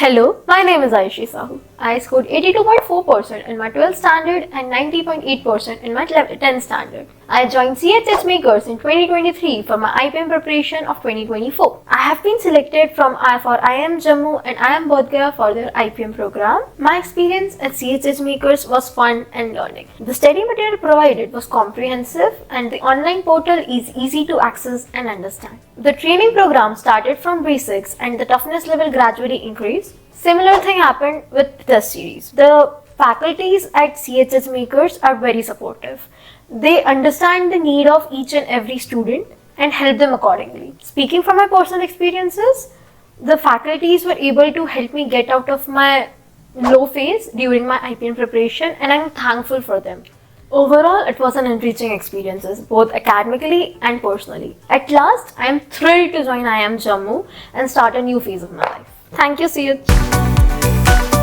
Hello, my name is Aayushi Sahu. I scored 82.4% in my 12th standard and 90.8% in my 10th standard. I joined 𝗖cieះ𝗁𝗃 in 2023 for my IPM preparation of 2024. I have been selected for IIM Jammu and IIM Bodh Gaya for their IPM program. My experience at 𝗖cieះ𝗁𝗃 was fun and learning. The study material provided was comprehensive and the online portal is easy to access and understand. The training program started from basics and the toughness level gradually increased. Similar thing happened with test series. The faculties at 𝗖cieះ𝗁𝗃 are very supportive. They understand the need of each and every student and help them accordingly. Speaking from my personal experiences, the faculties were able to help me get out of my low phase during my IPM preparation, and I'm thankful for them. Overall, it was an enriching experience, both academically and personally. At last, I am thrilled to join IIM Jammu and start a new phase of my life. Thank you, 𝗖cie.